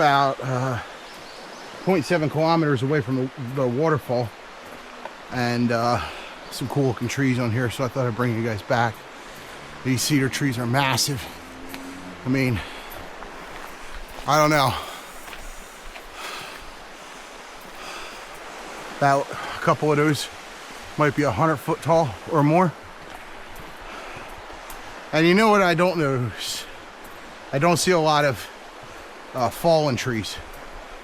about 0.7 kilometers away from the waterfall, and some cool looking trees on here, so I thought I'd bring you guys back. These cedar trees are massive. I mean, I don't know, about a couple of those might be 100 foot tall or more. And you know what I don't notice? I don't see a lot of fallen trees,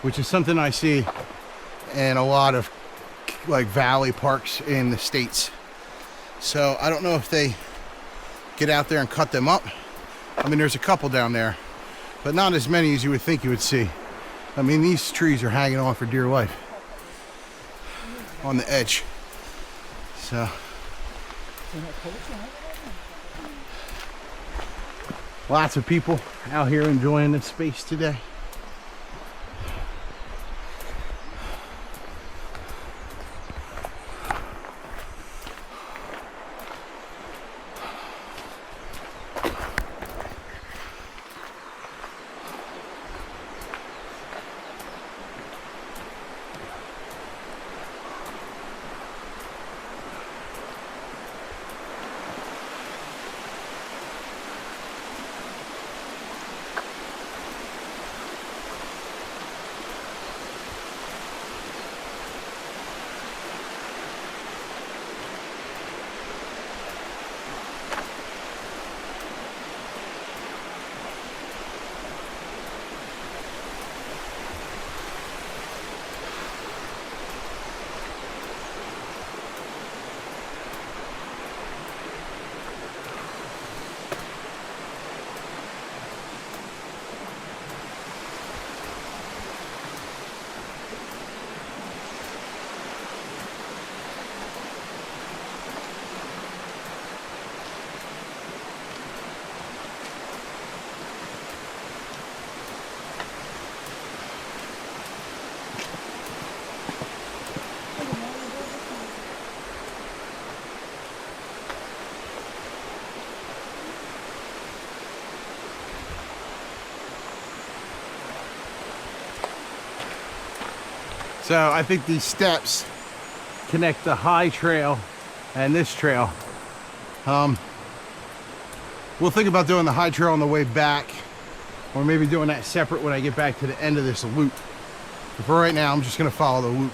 which is something I see in a lot of like valley parks in the States. So I don't know if they get out there and cut them up. I mean, there's a couple down there, but not as many as you would think you would see. I mean, these trees are hanging on for dear life on the edge. So lots of people out here enjoying the space today. So I think these steps connect the high trail and this trail. We'll think about doing the high trail on the way back, or maybe doing that separate when I get back to the end of this loop. But for right now, I'm just gonna follow the loop.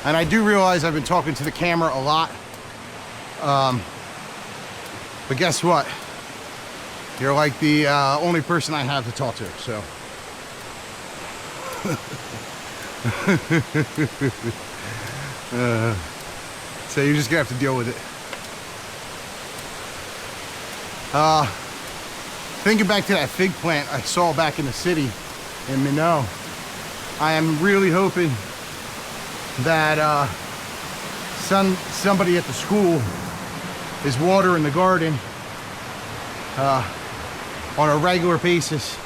And I do realize I've been talking to the camera a lot. But guess what? You're like the only person I have to talk to, so. So you're just gonna have to deal with it. Thinking back to that fig plant I saw back in the city in Mino, I am really hoping that somebody at the school is watering the garden on a regular basis,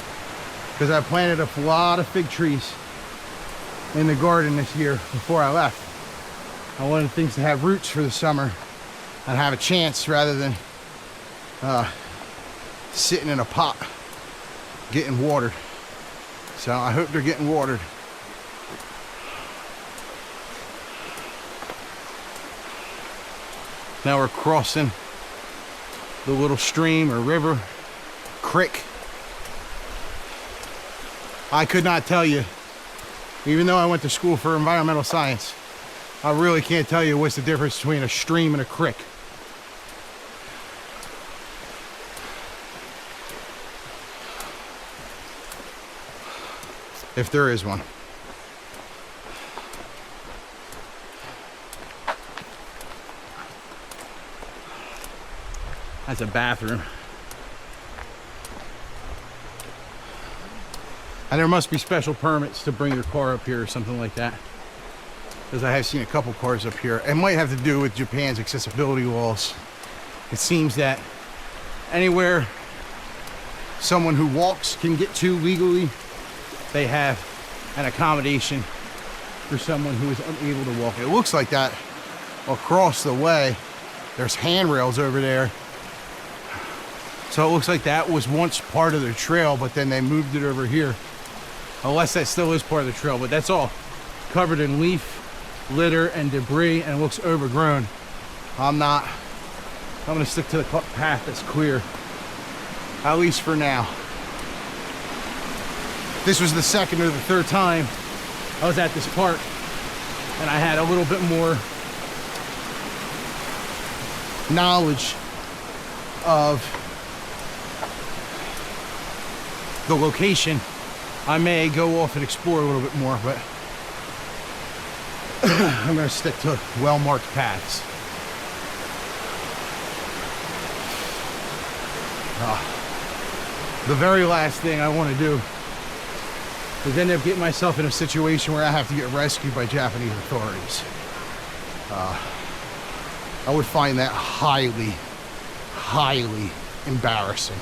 because I planted a lot of fig trees in the garden this year before I left. I wanted things to have roots for the summer and have a chance, rather than sitting in a pot getting watered. So I hope they're getting watered. Now we're crossing the little stream or river, creek. I could not tell you, even though I went to school for environmental science, I really can't tell you what's the difference between a stream and a creek. If there is one. That's a bathroom. And there must be special permits to bring your car up here or something like that, because I have seen a couple cars up here. It might have to do with Japan's accessibility laws. It seems that anywhere someone who walks can get to legally, they have an accommodation for someone who is unable to walk. It looks like that across the way. There's handrails over there. So it looks like that was once part of the trail, but then they moved it over here. Unless that still is part of the trail, but that's all covered in leaf, litter, and debris, and it looks overgrown. I'm gonna stick to the path that's clear, at least for now. This was the second or the third time I was at this park, and I had a little bit more knowledge of the location. I may go off and explore a little bit more, but I'm gonna stick to well-marked paths. The very last thing I want to do is end up getting myself in a situation where I have to get rescued by Japanese authorities. I would find that highly, highly embarrassing.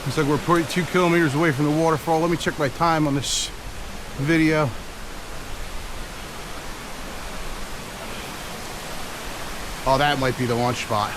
Looks like we're 42 kilometers away from the waterfall. Let me check my time on this video. Oh, that might be the launch spot.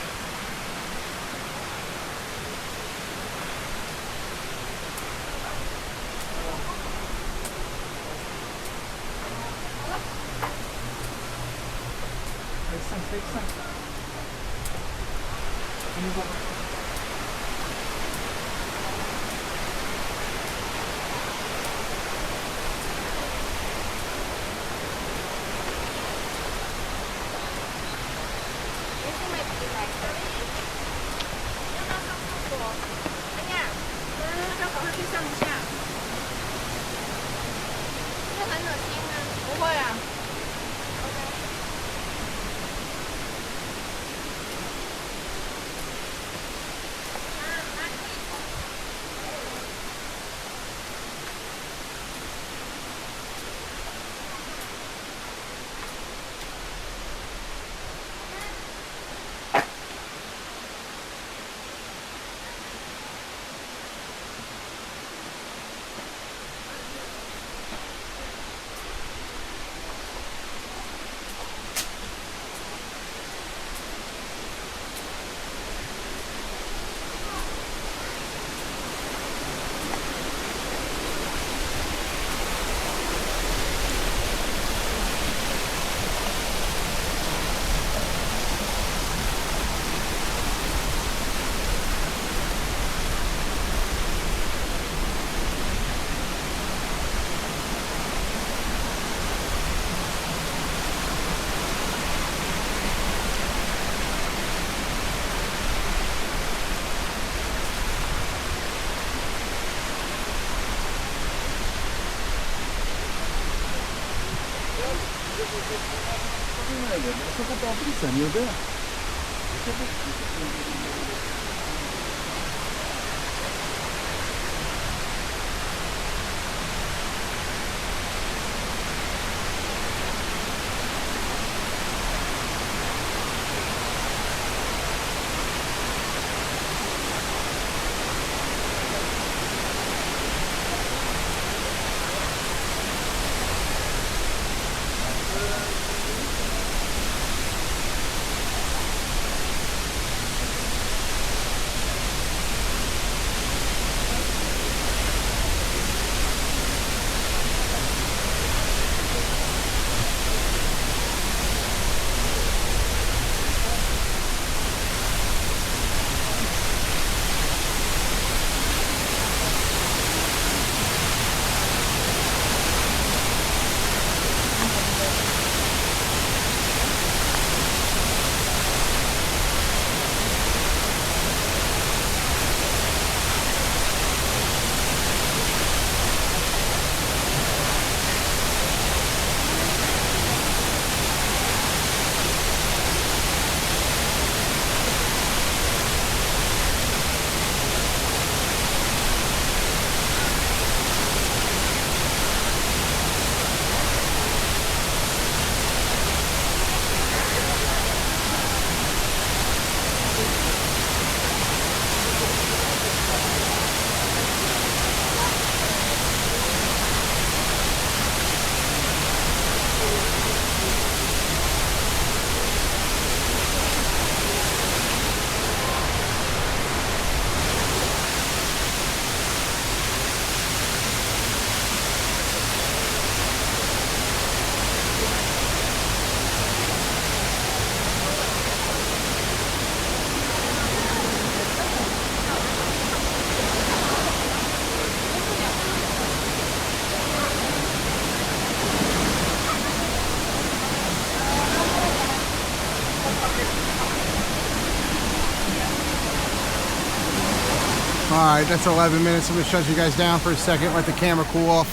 All right, that's 11 minutes. I'm gonna shut you guys down for a second, let the camera cool off.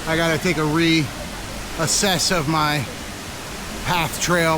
I gotta take a reassess of my path trail,